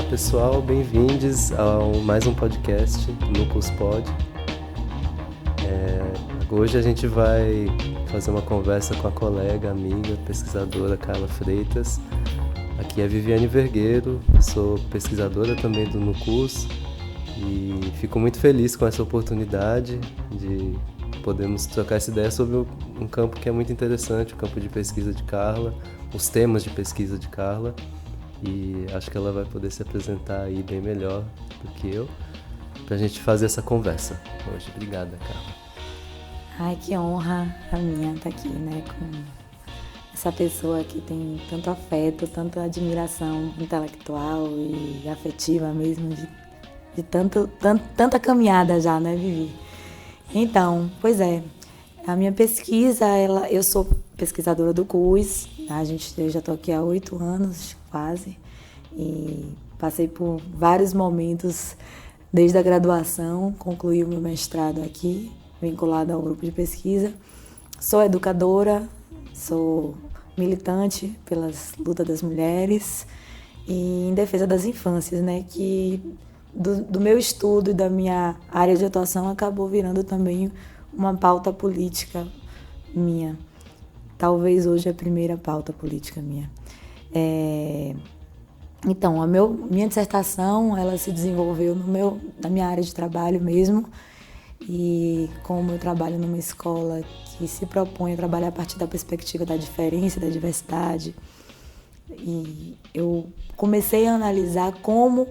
Olá pessoal, bem-vindos a mais um podcast Núcleos Pod. Hoje a gente vai fazer uma conversa com a colega, amiga, pesquisadora Carla Freitas. Aqui é Viviane Vergueiro, sou pesquisadora também do Núcleos e fico muito feliz com essa oportunidade de podermos trocar essa ideia sobre um campo que é muito interessante, o campo de pesquisa de Carla, os temas de pesquisa de Carla. E acho que ela vai poder se apresentar aí bem melhor do que eu, pra gente fazer essa conversa hoje. Obrigada, Carla. Ai, que honra a minha estar aqui, né, com essa pessoa que tem tanto afeto, tanta admiração intelectual e afetiva mesmo, de tanta caminhada já, né, Vivi? Então, pois é, a minha pesquisa, eu sou pesquisadora do CUS, eu já estou aqui há 8 anos, quase, e passei por vários momentos desde a graduação, concluí o meu mestrado aqui, vinculado ao grupo de pesquisa. Sou educadora, sou militante pelas lutas das mulheres e em defesa das infâncias, né, que do meu estudo e da minha área de atuação acabou virando também uma pauta política minha. Talvez hoje a primeira pauta política minha. Então, minha dissertação, ela se desenvolveu na minha área de trabalho mesmo, e como eu trabalho numa escola que se propõe a trabalhar a partir da perspectiva da diferença, da diversidade, e eu comecei a analisar como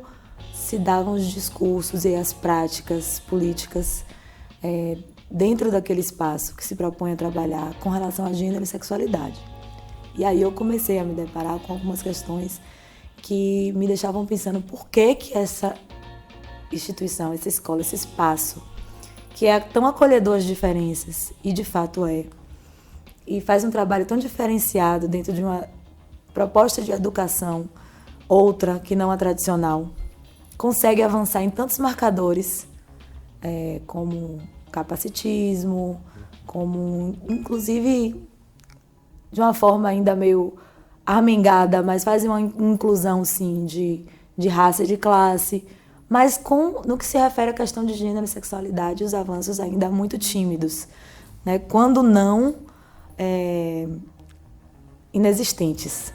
se davam os discursos e as práticas políticas dentro daquele espaço que se propõe a trabalhar com relação a gênero e sexualidade. E aí eu comecei a me deparar com algumas questões que me deixavam pensando por que essa instituição, essa escola, esse espaço, que é tão acolhedor às diferenças, e de fato e faz um trabalho tão diferenciado dentro de uma proposta de educação, outra que não a tradicional, consegue avançar em tantos marcadores, como capacitismo, como inclusive de uma forma ainda meio armengada, mas faz uma inclusão sim de raça e de classe, mas no que se refere à questão de gênero e sexualidade, os avanços ainda muito tímidos, né? Quando não inexistentes.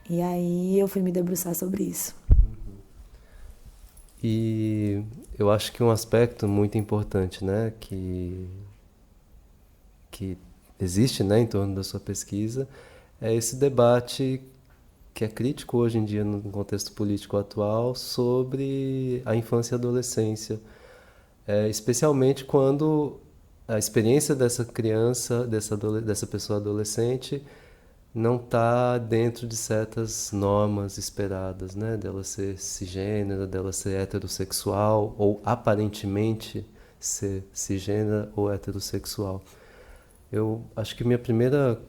E aí eu fui me debruçar sobre isso. E eu acho que um aspecto muito importante, né, que existe, né, em torno da sua pesquisa é esse debate que é crítico hoje em dia no contexto político atual sobre a infância e a adolescência, especialmente quando a experiência dessa criança, dessa pessoa adolescente, não está dentro de certas normas esperadas, né? Dela ser cisgênera, dela ser heterossexual, ou aparentemente ser cisgênera ou heterossexual. Eu acho que minha primeira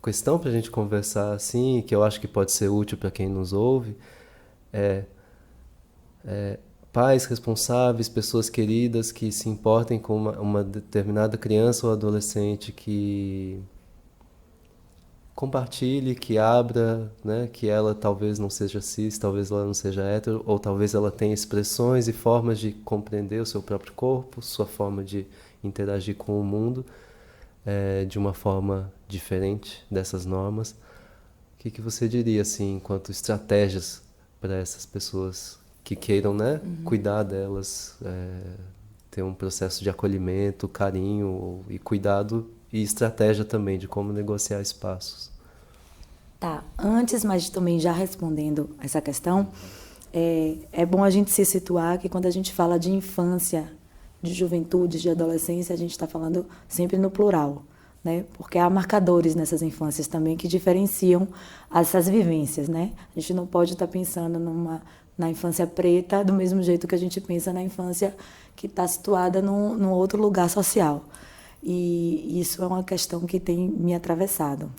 questão para a gente conversar assim, que eu acho que pode ser útil para quem nos ouve, é pais responsáveis, pessoas queridas que se importem com uma determinada criança ou adolescente, que compartilhe, que abra, né, que ela talvez não seja cis, talvez ela não seja hétero, ou talvez ela tenha expressões e formas de compreender o seu próprio corpo, sua forma de interagir com o mundo, de uma forma diferente dessas normas. O que você diria, assim, enquanto estratégias para essas pessoas que queiram, né, cuidar delas, ter um processo de acolhimento, carinho e cuidado, e estratégia também de como negociar espaços? Tá, antes, mas também já respondendo essa questão, é bom a gente se situar que quando a gente fala de infância, de juventude, de adolescência, a gente está falando sempre no plural, né? Porque há marcadores nessas infâncias também que diferenciam essas vivências, né? A gente não pode estar pensando na infância preta do mesmo jeito que a gente pensa na infância que está situada num outro lugar social. E isso é uma questão que tem me atravessado.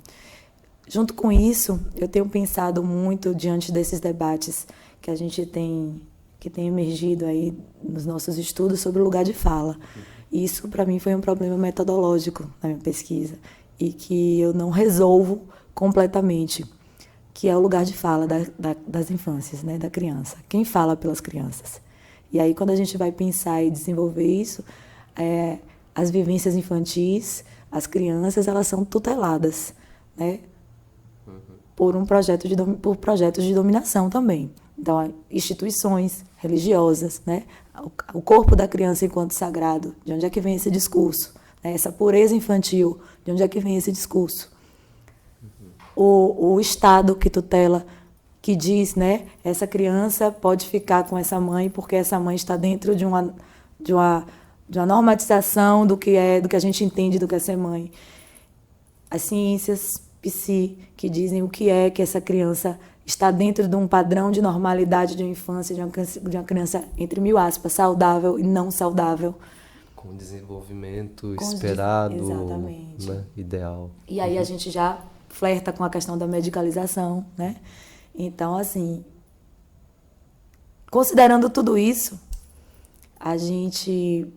Junto com isso, eu tenho pensado muito diante desses debates que a gente que tem emergido aí nos nossos estudos sobre o lugar de fala. Isso, para mim, foi um problema metodológico na minha pesquisa e que eu não resolvo completamente. que é o lugar de fala das infâncias, né, da criança. Quem fala pelas crianças? E aí, quando a gente vai pensar e desenvolver isso, as vivências infantis, as crianças, elas são tuteladas, né, por por projetos de dominação também. Então, instituições religiosas, né, o corpo da criança enquanto sagrado, de onde é que vem esse discurso? Né, essa pureza infantil, de onde é que vem esse discurso? O Estado que tutela, que diz, né, essa criança pode ficar com essa mãe porque essa mãe está dentro de uma normatização do que a gente entende do que é ser mãe. As ciências psi que dizem o que é que essa criança está dentro de um padrão de normalidade de uma infância, de uma criança, entre mil aspas, saudável e não saudável. Com desenvolvimento esperado, exatamente, né, ideal. E aí a gente já flerta com a questão da medicalização, né? Então, assim, considerando tudo isso, a gente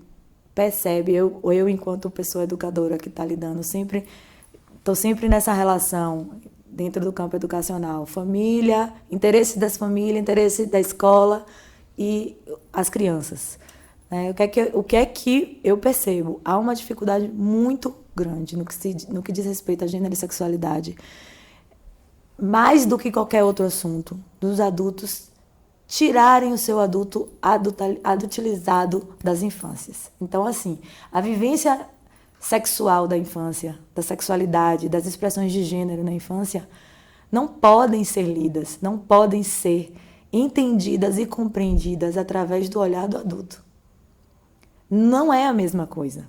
percebe, eu enquanto pessoa educadora que está lidando, estou sempre nessa relação dentro do campo educacional, família, interesse das famílias, interesse da escola e as crianças. Né? O que é que eu percebo? Há uma dificuldade muito grande no que diz respeito a gênero e sexualidade, mais do que qualquer outro assunto, dos adultos tirarem o seu adultilizado das infâncias. Então, assim, a vivência sexual da infância, da sexualidade, das expressões de gênero na infância, não podem ser lidas, não podem ser entendidas e compreendidas através do olhar do adulto. Não é a mesma coisa.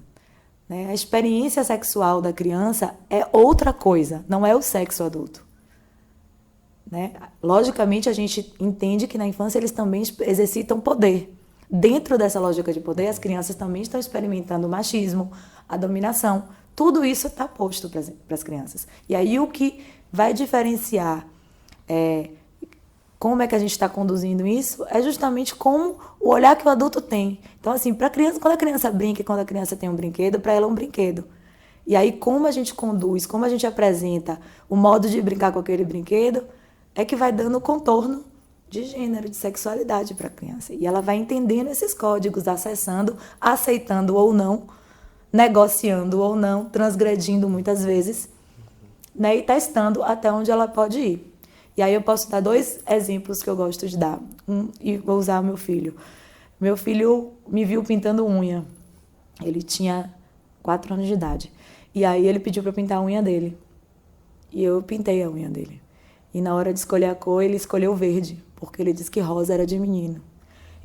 Né? A experiência sexual da criança é outra coisa, não é o sexo adulto. Né? Logicamente, a gente entende que na infância eles também exercitam poder. Dentro dessa lógica de poder, as crianças também estão experimentando o machismo, a dominação. Tudo isso está posto para as crianças. E aí o que vai diferenciar como é que a gente está conduzindo isso é justamente como o olhar que o adulto tem. Então, assim, para a criança, quando a criança brinca, quando a criança tem um brinquedo, para ela é um brinquedo. E aí como a gente conduz, como a gente apresenta o modo de brincar com aquele brinquedo, é que vai dando o contorno de gênero, de sexualidade para a criança. E ela vai entendendo esses códigos, acessando, aceitando ou não, negociando ou não, transgredindo muitas vezes, né, e testando até onde ela pode ir. E aí eu posso dar 2 exemplos que eu gosto de dar. E vou usar o meu filho. Meu filho me viu pintando unha. Ele tinha 4 anos de idade. E aí ele pediu para eu pintar a unha dele. E eu pintei a unha dele. E na hora de escolher a cor, ele escolheu verde, porque ele disse que rosa era de menino.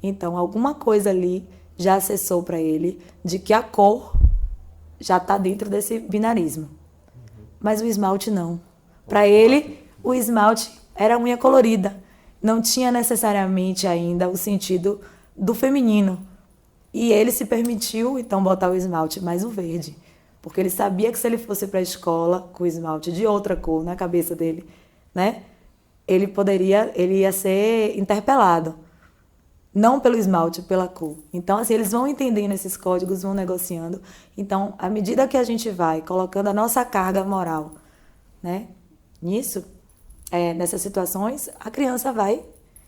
Então, alguma coisa ali já acessou para ele de que a cor já está dentro desse binarismo. Mas o esmalte não. Para ele, o esmalte era unha colorida. Não tinha necessariamente ainda o sentido do feminino. E ele se permitiu, então, botar o esmalte mais o verde. Porque ele sabia que se ele fosse para a escola com o esmalte de outra cor na cabeça dele, né, ele ia ser interpelado. Não pelo esmalte, pela cor. Então, assim, eles vão entendendo esses códigos, vão negociando. Então, à medida que a gente vai colocando a nossa carga moral, né, nisso, nessas situações, a criança vai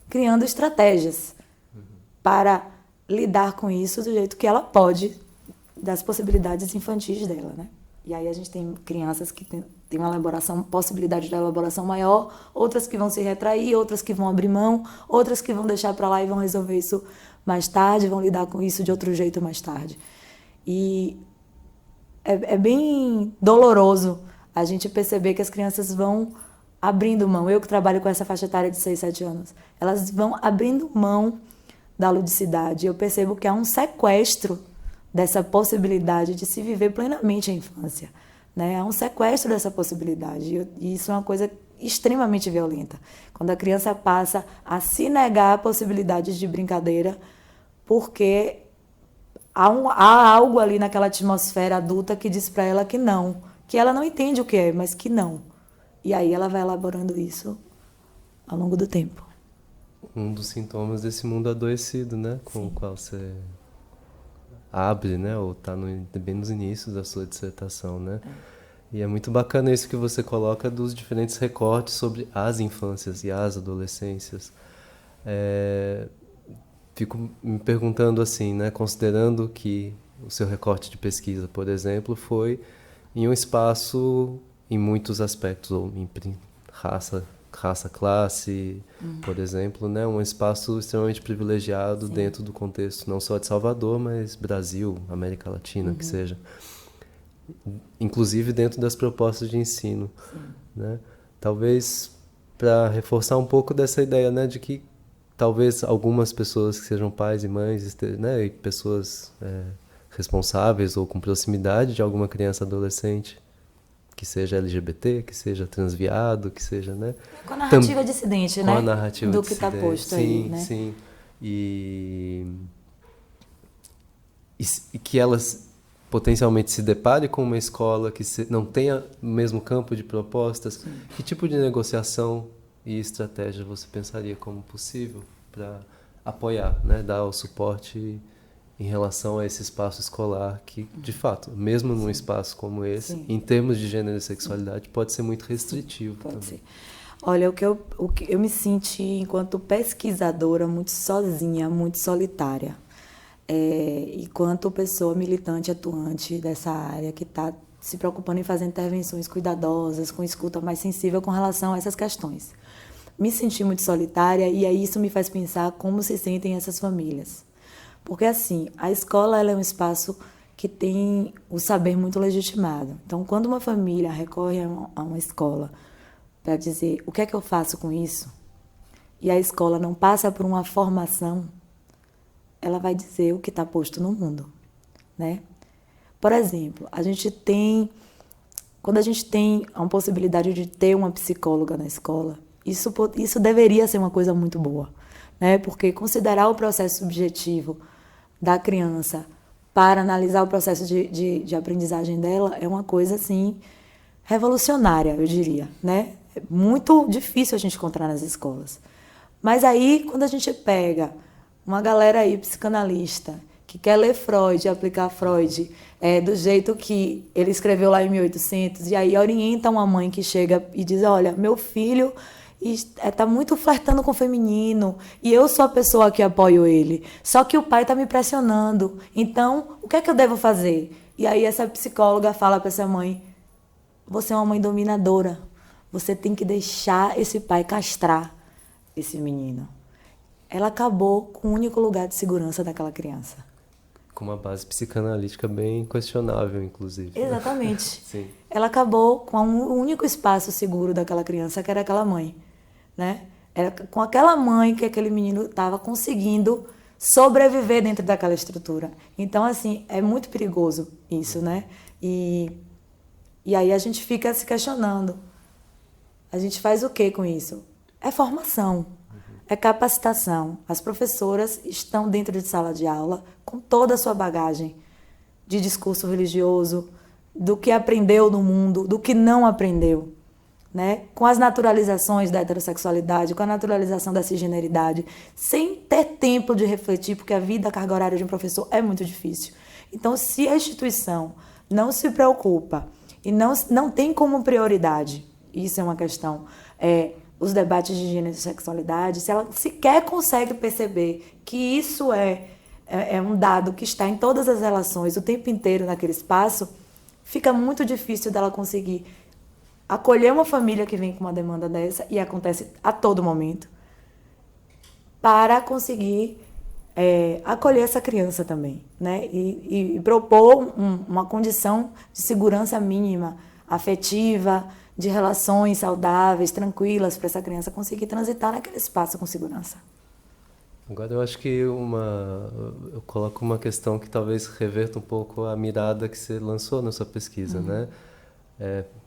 criando estratégias para lidar com isso do jeito que ela pode, das possibilidades infantis dela, né? E aí a gente tem crianças que têm uma possibilidade de elaboração maior, outras que vão se retrair, outras que vão abrir mão, outras que vão deixar para lá e vão resolver isso mais tarde, vão lidar com isso de outro jeito mais tarde. E é bem doloroso a gente perceber que as crianças vão abrindo mão. Eu que trabalho com essa faixa etária de 6, 7 anos, elas vão abrindo mão da ludicidade. Eu percebo que há um sequestro dessa possibilidade de se viver plenamente a infância. Né? Há um sequestro dessa possibilidade. E isso é uma coisa extremamente violenta. Quando a criança passa a se negar a possibilidades de brincadeira, porque há algo ali naquela atmosfera adulta que diz para ela que não, que ela não entende o que é, mas que não. E aí ela vai elaborando isso ao longo do tempo. Um dos sintomas desse mundo adoecido, né? Com o qual você abre, né? Ou está bem nos inícios da sua dissertação, né? E é muito bacana isso que você coloca dos diferentes recortes sobre as infâncias e as adolescências. É, fico me perguntando assim, né, considerando que o seu recorte de pesquisa, por exemplo, foi em um espaço em muitos aspectos, ou em raça, classe, por exemplo, né, um espaço extremamente privilegiado Sim. dentro do contexto não só de Salvador, mas Brasil, América Latina, que seja, inclusive dentro das propostas de ensino, né? Talvez para reforçar um pouco dessa ideia, né, de que talvez algumas pessoas que sejam pais e mães, né, e pessoas responsáveis ou com proximidade de alguma criança adolescente, que seja LGBT, que seja transviado, que seja, né, Com a narrativa dissidente, com a né? narrativa Do que está dissidente. posto aí, Sim, né? sim. E que elas potencialmente se depare com uma escola que não tenha o mesmo campo de propostas, que tipo de negociação e estratégia você pensaria como possível para apoiar, né, dar o suporte em relação a esse espaço escolar que, de fato, mesmo num espaço como esse, Sim. em termos de gênero e sexualidade, pode ser muito restritivo Pode também. ser. Olha, o que eu me senti enquanto pesquisadora muito sozinha, muito solitária. Enquanto pessoa militante, atuante dessa área, que está se preocupando em fazer intervenções cuidadosas, com escuta mais sensível com relação a essas questões. Me senti muito solitária e aí isso me faz pensar como se sentem essas famílias. Porque, assim, a escola ela é um espaço que tem o saber muito legitimado. Então, quando uma família recorre a uma escola para dizer o que é que eu faço com isso, e a escola não passa por uma formação, ela vai dizer o que está posto no mundo, né? Por exemplo, quando a gente tem a possibilidade de ter uma psicóloga na escola, isso deveria ser uma coisa muito boa, né? Porque considerar o processo subjetivo da criança para analisar o processo de aprendizagem dela é uma coisa, assim, revolucionária, eu diria, né? É muito difícil a gente encontrar nas escolas. Mas aí, quando a gente pega uma galera aí psicanalista que quer ler Freud, aplicar Freud do jeito que ele escreveu lá em 1800, e aí orienta uma mãe que chega e diz, olha, meu filho está muito flertando com o feminino e eu sou a pessoa que apoio ele, só que o pai está me pressionando, então o que é que eu devo fazer? E aí essa psicóloga fala para essa mãe, você é uma mãe dominadora, você tem que deixar esse pai castrar esse menino. Ela acabou com o único lugar de segurança daquela criança. Com uma base psicanalítica bem questionável, inclusive. Exatamente. Sim. Ela acabou com o único espaço seguro daquela criança, que era aquela mãe, né? Era com aquela mãe que aquele menino estava conseguindo sobreviver dentro daquela estrutura. Então, assim, é muito perigoso isso, né? E aí a gente fica se questionando. A gente faz o que com isso? É formação. É capacitação. As professoras estão dentro de sala de aula com toda a sua bagagem de discurso religioso, do que aprendeu no mundo, do que não aprendeu, né? Com as naturalizações da heterossexualidade, com a naturalização da cisgeneridade, sem ter tempo de refletir, porque a vida, a carga horária de um professor é muito difícil. Então, se a instituição não se preocupa e não tem como prioridade, isso é uma questão, os debates de gênero e sexualidade, se ela sequer consegue perceber que isso é um dado que está em todas as relações o tempo inteiro naquele espaço, fica muito difícil dela conseguir acolher uma família que vem com uma demanda dessa, e acontece a todo momento, para conseguir acolher essa criança também, né? E propor uma condição de segurança mínima, afetiva, de relações saudáveis, tranquilas, para essa criança conseguir transitar naquele espaço com segurança. Agora eu acho que eu coloco uma questão que talvez reverta um pouco a mirada que você lançou na sua pesquisa, né?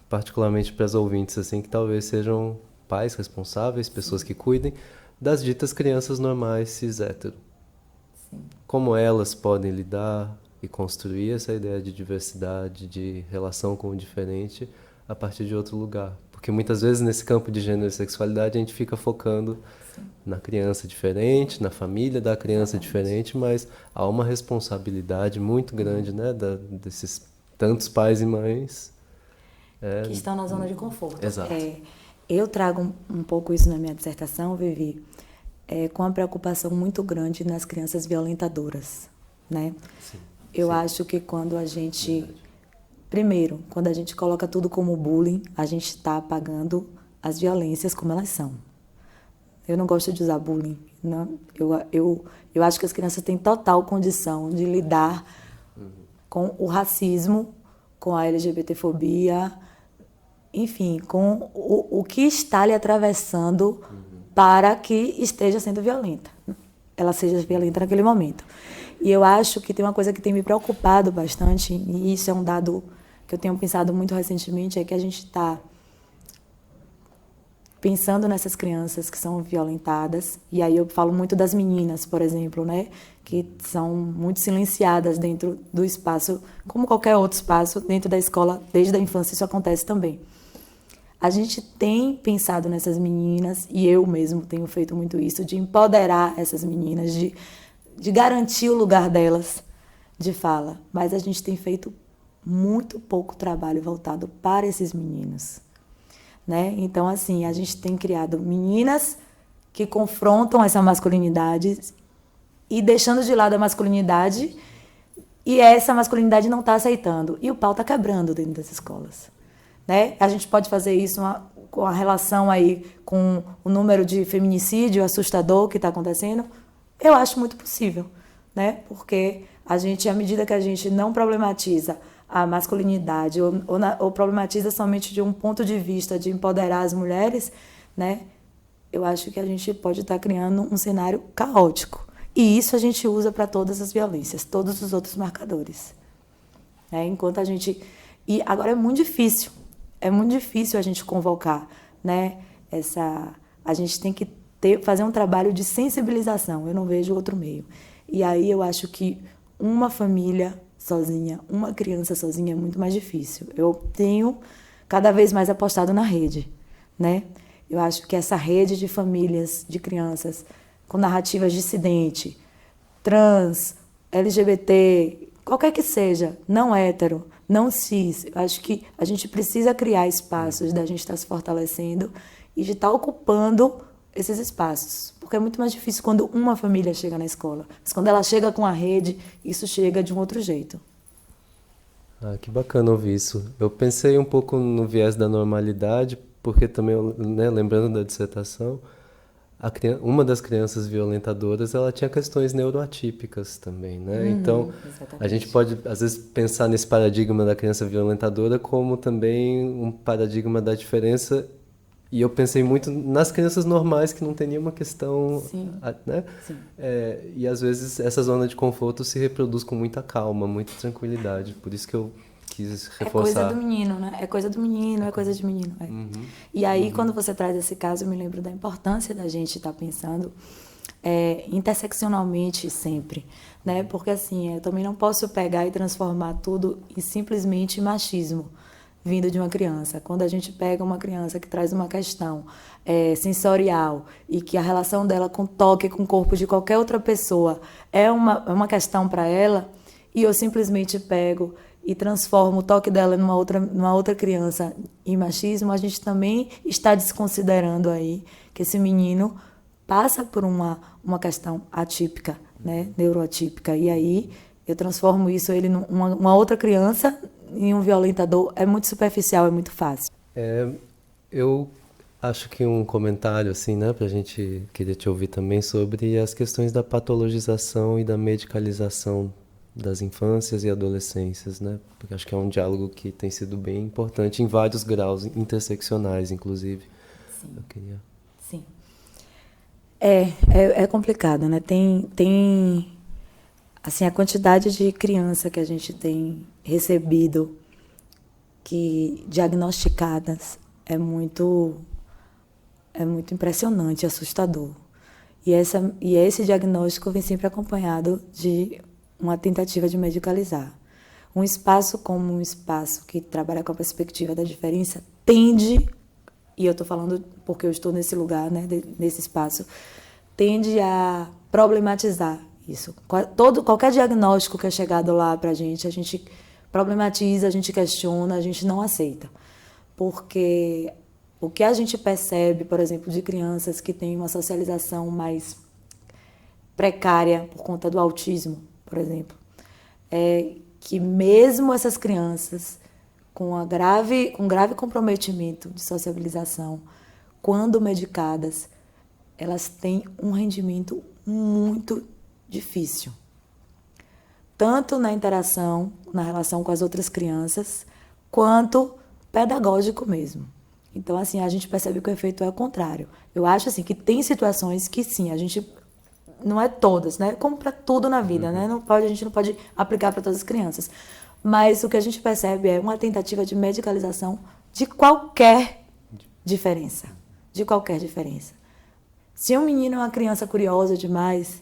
Particularmente para as ouvintes, assim, que talvez sejam pais responsáveis, pessoas que cuidem das ditas crianças normais cis-hétero. Como elas podem lidar e construir essa ideia de diversidade, de relação com o diferente a partir de outro lugar. Porque muitas vezes nesse campo de gênero e sexualidade a gente fica focando na criança diferente, na família da criança diferente, mas há uma responsabilidade muito grande, né, desses tantos pais e mães. que estão na zona de conforto. Exato. Eu trago um pouco isso na minha dissertação, Vivi, com uma preocupação muito grande nas crianças violentadoras, né? Sim. Eu acho que quando a gente... Primeiro, quando a gente coloca tudo como bullying, a gente está apagando as violências como elas são. Eu não gosto de usar bullying. Não. Eu acho que as crianças têm total condição de lidar com o racismo, com a LGBTfobia, enfim, com o que está lhe atravessando para que esteja sendo violenta. Ela seja violenta naquele momento. E eu acho que tem uma coisa que tem me preocupado bastante, e isso é um dado que eu tenho pensado muito recentemente, é que a gente está pensando nessas crianças que são violentadas, e aí eu falo muito das meninas, por exemplo, né, que são muito silenciadas dentro do espaço, como qualquer outro espaço, dentro da escola, desde a infância isso acontece também. A gente tem pensado nessas meninas, e eu mesmo tenho feito muito isso, de empoderar essas meninas, de garantir o lugar delas de fala, mas a gente tem feito muito pouco trabalho voltado para esses meninos, né? Então, assim, a gente tem criado meninas que confrontam essa masculinidade e deixando de lado a masculinidade, e essa masculinidade não está aceitando, e o pau está quebrando dentro das escolas, né? A gente pode fazer isso com a relação aí com o número de feminicídio assustador que está acontecendo. Eu acho muito possível, né? Porque a gente, à medida que a gente não problematiza a masculinidade ou problematiza somente de um ponto de vista de empoderar as mulheres, né? Eu acho que a gente pode estar criando um cenário caótico. E isso a gente usa para todas as violências, todos os outros marcadores. Enquanto a gente... E agora é muito difícil a gente convocar, né? A gente tem que fazer um trabalho de sensibilização, eu não vejo outro meio. E aí eu acho que uma família sozinha, uma criança sozinha é muito mais difícil. Eu tenho cada vez mais apostado na rede, né? Eu acho que essa rede de famílias, de crianças, com narrativas dissidente, trans, LGBT, qualquer que seja, não hétero, não cis, eu acho que a gente precisa criar espaços da gente estar se fortalecendo e de estar ocupando esses espaços, porque é muito mais difícil quando uma família chega na escola. Mas quando ela chega com a rede, isso chega de um outro jeito. Que bacana ouvir isso. Eu pensei um pouco no viés da normalidade, porque também, né, lembrando da dissertação, uma das crianças violentadoras, ela tinha questões neuroatípicas também, né? Então, exatamente. A gente pode, às vezes, pensar nesse paradigma da criança violentadora como também um paradigma da diferença. E eu pensei muito nas crianças normais que não tem nenhuma questão, Sim. Né? Sim. E às vezes essa zona de conforto se reproduz com muita calma, muita tranquilidade. Por isso que eu quis reforçar. É coisa do menino, né? É coisa do menino, é coisa de menino. E aí, quando você traz esse caso, eu me lembro da importância da gente estar pensando interseccionalmente sempre, né? Porque assim, eu também não posso pegar e transformar tudo em simplesmente machismo vindo de uma criança. Quando a gente pega uma criança que traz uma questão sensorial e que a relação dela com o toque, com o corpo de qualquer outra pessoa é uma questão para ela, e eu simplesmente pego e transformo o toque dela numa outra criança em machismo, a gente também está desconsiderando aí que esse menino passa por uma questão atípica, né, neuroatípica, e aí eu transformo ele numa outra criança em um violentador. É muito superficial, é muito fácil. Eu acho que um comentário, assim, né, pra gente querer te ouvir também sobre as questões da patologização e da medicalização das infâncias e adolescências, né? Porque acho que é um diálogo que tem sido bem importante em vários graus interseccionais, inclusive. Sim. Eu queria... Sim. É complicado, né? Tem assim, a quantidade de criança que a gente tem recebido que diagnosticadas é muito impressionante, assustador. E esse diagnóstico vem sempre acompanhado de uma tentativa de medicalizar. Um espaço como um espaço que trabalha com a perspectiva da diferença tende, e eu estou falando porque eu estou nesse lugar, né, nesse espaço, tende a problematizar isso. Qualquer diagnóstico que é chegado lá para a gente problematiza, a gente questiona, a gente não aceita. porque o que a gente percebe, por exemplo, de crianças que têm uma socialização mais precária por conta do autismo, por exemplo, é que mesmo essas crianças com grave comprometimento de sociabilização, quando medicadas, elas têm um rendimento muito difícil. Tanto na interação, na relação com as outras crianças, quanto pedagógico mesmo. Então, assim, a gente percebe que o efeito é o contrário. Eu acho, assim, que tem situações que, sim, a gente... Não é todas, né? Como para tudo na vida, né? A gente não pode aplicar para todas as crianças. Mas o que a gente percebe é uma tentativa de medicalização de qualquer diferença. De qualquer diferença. Se um menino é uma criança curiosa demais,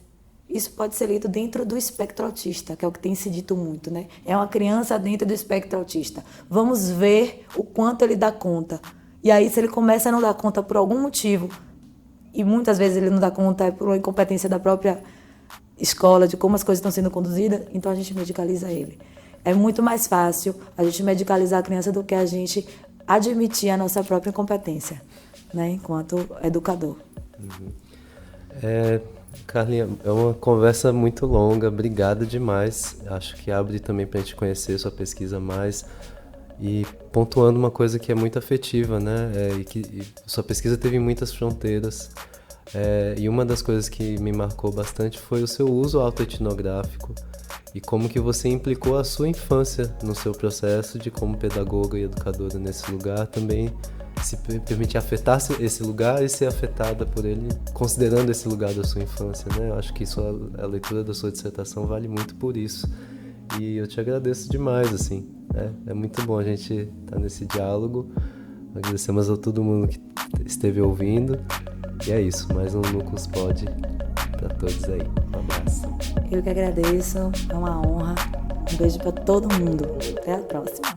isso pode ser lido dentro do espectro autista, que é o que tem se dito muito, né? É uma criança dentro do espectro autista. Vamos ver o quanto ele dá conta. E aí, se ele começa a não dar conta por algum motivo, e muitas vezes ele não dá conta por uma incompetência da própria escola, de como as coisas estão sendo conduzidas, então a gente medicaliza ele. É muito mais fácil a gente medicalizar a criança do que a gente admitir a nossa própria incompetência, né, enquanto educador. Carlinha, é uma conversa muito longa, obrigado demais. Acho que abre também para a gente conhecer sua pesquisa mais. E pontuando uma coisa que é muito afetiva, né? E sua pesquisa teve muitas fronteiras. E uma das coisas que me marcou bastante foi o seu uso autoetnográfico e como que você implicou a sua infância no seu processo de como pedagoga e educadora nesse lugar, também se permitir afetar esse lugar e ser afetada por ele, considerando esse lugar da sua infância, né? Eu acho que a leitura da sua dissertação vale muito por isso. E eu te agradeço demais, assim. É muito bom a gente estar nesse diálogo. Agradecemos a todo mundo que esteve ouvindo. E é isso, mais um Núcleos Pod para todos aí. Um abraço. Eu que agradeço, é uma honra. Um beijo para todo mundo. Até a próxima.